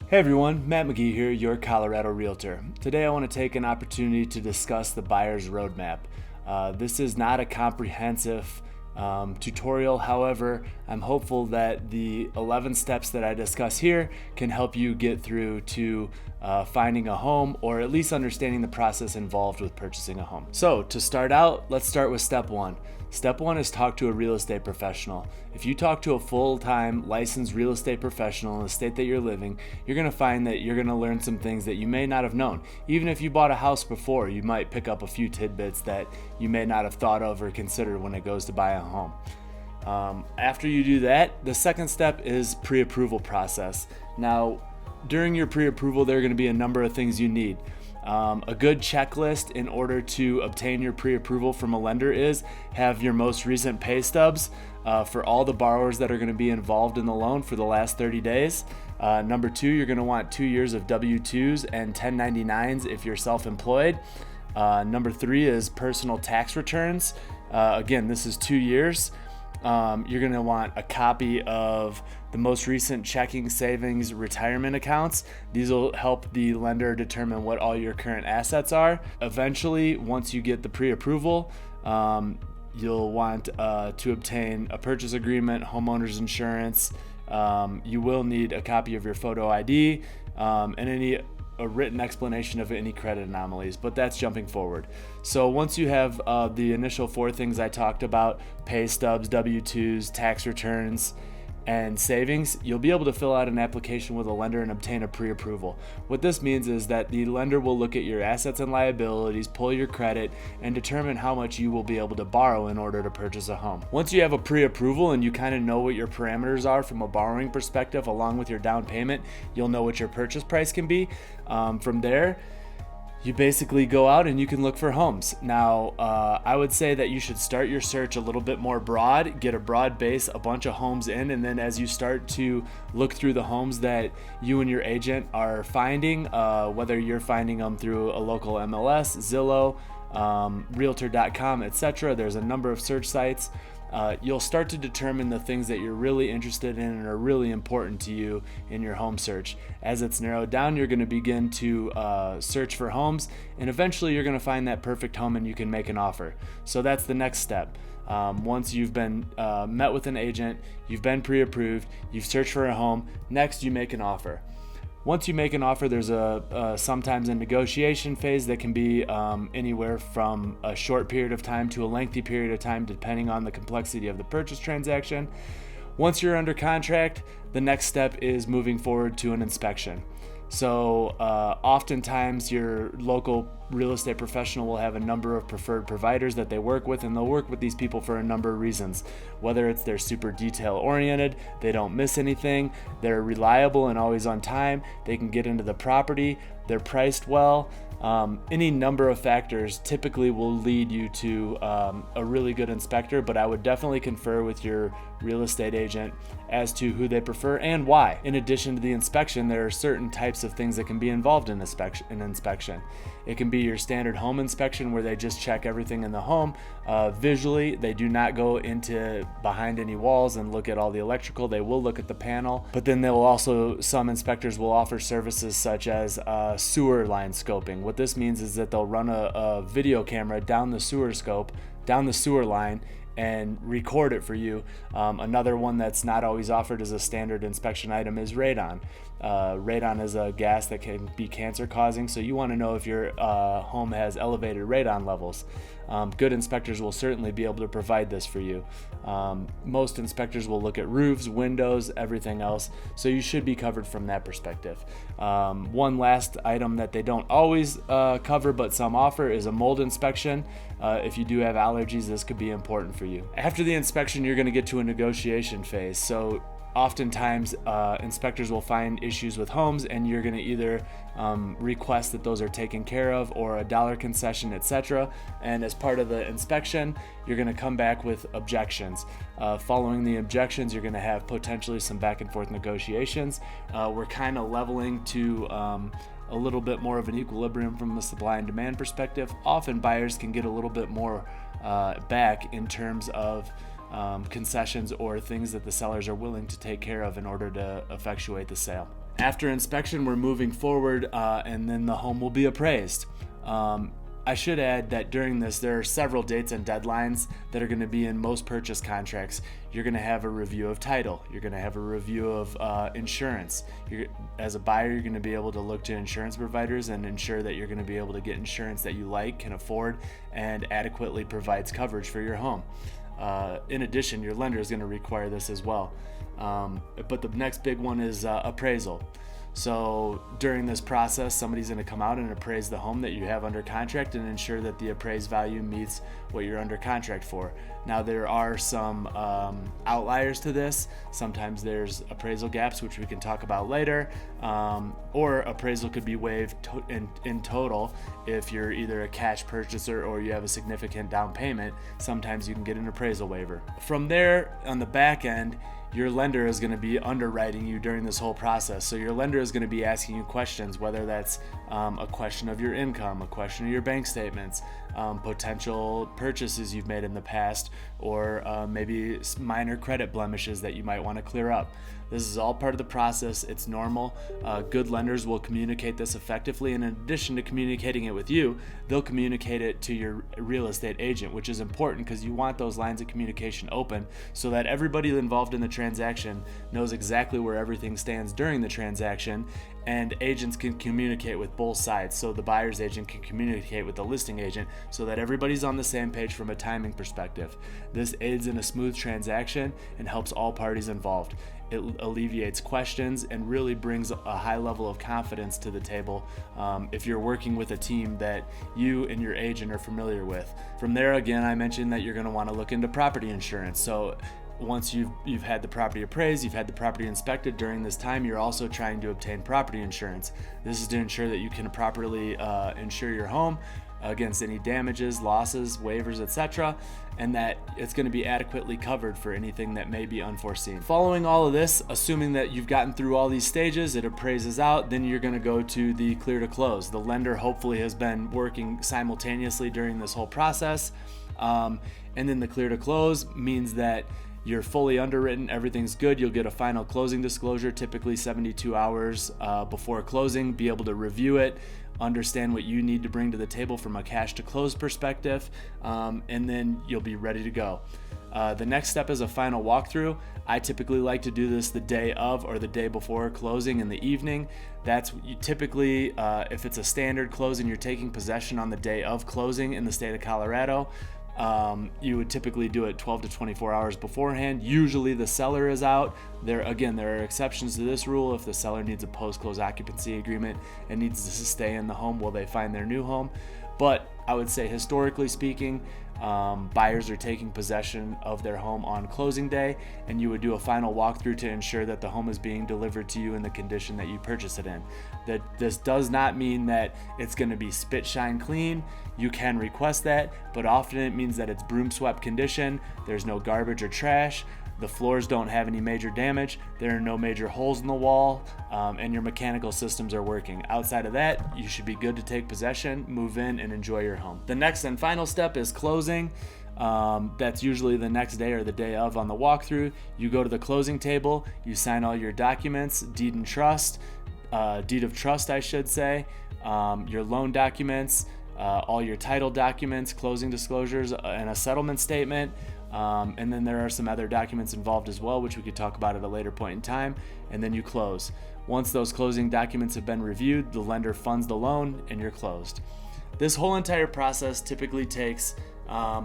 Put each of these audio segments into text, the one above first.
Hey everyone, Matt Magee here, your Colorado Realtor. Today I want to take an opportunity to discuss the buyer's roadmap. This is not a comprehensive tutorial, however, I'm hopeful that the 11 steps that I discuss here can help you get through to finding a home, or at least understanding the process involved with purchasing a home. So to start out, let's start with step one. Step one is talk to a real estate professional. If you talk to a full-time licensed real estate professional in the state that you're living, you're going to find that you're going to learn some things that you may not have known. Even if you bought a house before, you might pick up a few tidbits that you may not have thought of or considered when it goes to buy a home. After you do that, the second step is pre-approval process. Now, during your pre-approval, there are going to be a number of things you need. A good checklist in order to obtain your pre-approval from a lender is have your most recent pay stubs for all the borrowers that are going to be involved in the loan for the last 30 days. Number two, you're going to want 2 years of W-2s and 1099s if you're self-employed. Number three is personal tax returns. Again, this is 2 years. You're going to want a copy of the most recent checking, savings, retirement accounts. These will help the lender determine what all your current assets are. Eventually, once you get the pre-approval, you'll want to obtain a purchase agreement, homeowner's insurance. You will need a copy of your photo ID and a written explanation of any credit anomalies, but that's jumping forward. So once you have the initial 4 things I talked about, pay stubs, W-2s, tax returns, and savings, you'll be able to fill out an application with a lender and obtain a pre-approval. What this means is that the lender will look at your assets and liabilities, pull your credit, and determine how much you will be able to borrow in order to purchase a home. Once you have a pre-approval and you kind of know what your parameters are from a borrowing perspective, along with your down payment, you'll know what your purchase price can be. From there, you basically go out and you can look for homes. Now, I would say that you should start your search a little bit more broad, get a broad base, a bunch of homes in, and then as you start to look through the homes that you and your agent are finding, whether you're finding them through a local MLS, Zillow, Realtor.com, etc., there's a number of search sites. You'll start to determine the things that you're really interested in and are really important to you in your home search. As it's narrowed down, you're going to begin to search for homes, and eventually you're going to find that perfect home and you can make an offer. So that's the next step. Once you've been met with an agent, you've been pre-approved, you've searched for a home, next you make an offer. Once you make an offer, there's sometimes a negotiation phase that can be anywhere from a short period of time to a lengthy period of time, depending on the complexity of the purchase transaction. Once you're under contract, the next step is moving forward to an inspection. So oftentimes your local real estate professional will have a number of preferred providers that they work with, and they'll work with these people for a number of reasons. Whether it's they're super detail oriented, they don't miss anything, they're reliable and always on time, they can get into the property, they're priced well. Any number of factors typically will lead you to a really good inspector, but I would definitely confer with your real estate agent as to who they prefer and why. In addition to the inspection, there are certain types of things that can be involved in an inspection. It can be your standard home inspection where they just check everything in the home. Visually, they do not go into behind any walls and look at all the electrical. They will look at the panel, but then some inspectors will offer services such as sewer line scoping. What this means is that they'll run a video camera down the sewer line and record it for you. Another one that's not always offered as a standard inspection item is radon. Radon is a gas that can be cancer causing, so you want to know if your home has elevated radon levels. Good inspectors will certainly be able to provide this for you. Most inspectors will look at roofs, windows, everything else, so you should be covered from that perspective. One last item that they don't always cover but some offer is a mold inspection. If you do have allergies, this could be important for you. After the inspection, you're going to get to a negotiation phase. So oftentimes inspectors will find issues with homes, and you're going to either request that those are taken care of or a dollar concession, etc. And as part of the inspection, you're going to come back with objections. Following the objections, you're going to have potentially some back and forth negotiations. We're kind of leveling to a little bit more of an equilibrium from the supply and demand perspective. Often buyers can get a little bit more back in terms of concessions or things that the sellers are willing to take care of in order to effectuate the sale. After inspection, we're moving forward, and then the home will be appraised. I should add that during this, there are several dates and deadlines that are going to be in most purchase contracts. You're going to have a review of title. You're going to have a review of insurance. As a buyer, you're going to be able to look to insurance providers and ensure that you're going to be able to get insurance that you like, can afford, and adequately provides coverage for your home. In addition, your lender is going to require this as well. But the next big one is appraisal. So during this process, somebody's going to come out and appraise the home that you have under contract and ensure that the appraised value meets what you're under contract for. Now, there are some outliers to this. Sometimes there's appraisal gaps, which we can talk about later, or appraisal could be waived in total if you're either a cash purchaser or you have a significant down payment. Sometimes you can get an appraisal waiver. From there, on the back end, your lender is going to be underwriting you during this whole process. So your lender is going to be asking you questions, whether that's a question of your income, a question of your bank statements, potential purchases you've made in the past, or maybe minor credit blemishes that you might want to clear up. This is all part of the process. It's normal. Good lenders will communicate this effectively, and in addition to communicating it with you, they'll communicate it to your real estate agent, which is important because you want those lines of communication open so that everybody involved in the transaction knows exactly where everything stands during the transaction, and agents can communicate with both sides. So the buyer's agent can communicate with the listing agent so that everybody's on the same page from a timing perspective. This aids in a smooth transaction and helps all parties involved. It alleviates questions and really brings a high level of confidence to the table if you're working with a team that you and your agent are familiar with. From there, again, I mentioned that you're going to want to look into property insurance. So once you've had the property appraised, you've had the property inspected, during this time you're also trying to obtain property insurance. This is to ensure that you can properly insure your home against any damages, losses, waivers, etc., and that it's going to be adequately covered for anything that may be unforeseen. Following all of this, assuming that you've gotten through all these stages, it appraises out, then you're going to go to the clear to close. The lender hopefully has been working simultaneously during this whole process, and then the clear to close means that you're fully underwritten, everything's good. You'll get a final closing disclosure, typically 72 hours before closing, be able to review it, understand what you need to bring to the table from a cash to close perspective, and then you'll be ready to go. The next step is a final walkthrough. I typically like to do this the day of or the day before closing in the evening. That's typically, if it's a standard closing, you're taking possession on the day of closing in the state of Colorado. You would typically do it 12 to 24 hours beforehand. Usually the seller is out. There are exceptions to this rule. If the seller needs a post-close occupancy agreement and needs to stay in the home while they find their new home. But I would say, historically speaking, buyers are taking possession of their home on closing day, and you would do a final walkthrough to ensure that the home is being delivered to you in the condition that you purchase it in. That this does not mean that it's going to be spit shine clean. You can request that, but often it means that it's broom swept condition. There's no garbage or trash. The floors don't have any major damage. There are no major holes in the wall, and your mechanical systems are working. Outside of that, you should be good to take possession, move in, and enjoy your home. The next and final step is closing. That's usually the next day or the day of on the walkthrough. You go to the closing table, you sign all your documents, deed of trust, I should say, your loan documents, all your title documents, closing disclosures, and a settlement statement. And then there are some other documents involved as well, which we could talk about at a later point in time, and then you close. Once those closing documents have been reviewed, the lender funds the loan and you're closed. This whole entire process typically takes,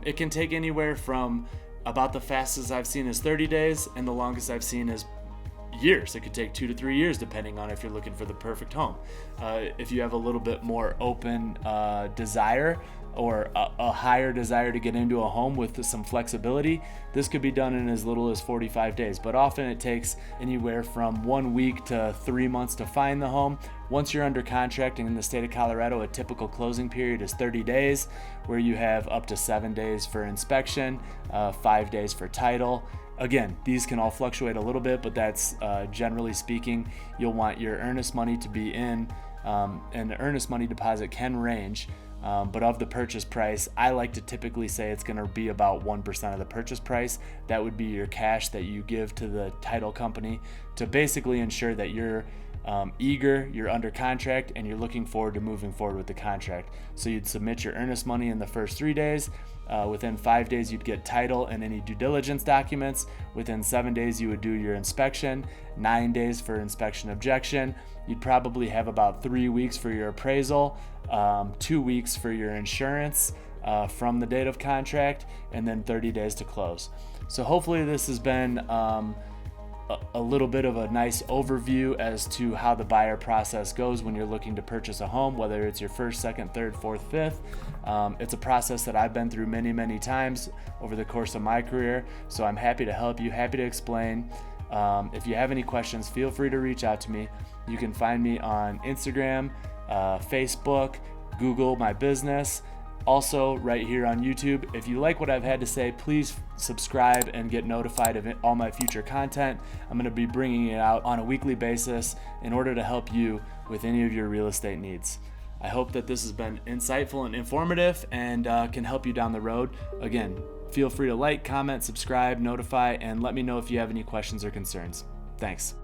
it can take anywhere from about the fastest I've seen is 30 days, and the longest I've seen is years. It could take 2 to 3 years depending on if you're looking for the perfect home. If you have a little bit more open desire or a higher desire to get into a home with some flexibility, this could be done in as little as 45 days. But often it takes anywhere from 1 week to 3 months to find the home. Once you're under contract, and in the state of Colorado, a typical closing period is 30 days, where you have up to 7 days for inspection, 5 days for title. Again, these can all fluctuate a little bit, but that's generally speaking, you'll want your earnest money to be in, and the earnest money deposit can range. But of the purchase price, I like to typically say it's going to be about 1% of the purchase price. That would be your cash that you give to the title company to basically ensure that you're eager, you're under contract, and you're looking forward to moving forward with the contract. So you'd submit your earnest money in the first 3 days. Within 5 days, you'd get title and any due diligence documents. Within 7 days, you would do your inspection. 9 days for inspection objection. You'd probably have about 3 weeks for your appraisal, 2 weeks for your insurance from the date of contract, and then 30 days to close. So hopefully this has been a little bit of a nice overview as to how the buyer process goes when you're looking to purchase a home, whether it's your first, second, third, fourth, fifth. It's a process that I've been through many, many times over the course of my career, so I'm happy to help you, happy to explain. If you have any questions, feel free to reach out to me. You can find me on Instagram, Facebook, Google my business, also right here on YouTube. If you like what I've had to say, please subscribe and get notified of all my future content. I'm going to be bringing it out on a weekly basis in order to help you with any of your real estate needs. I hope that this has been insightful and informative and can help you down the road. Again, feel free to like, comment, subscribe, notify, and let me know if you have any questions or concerns. Thanks.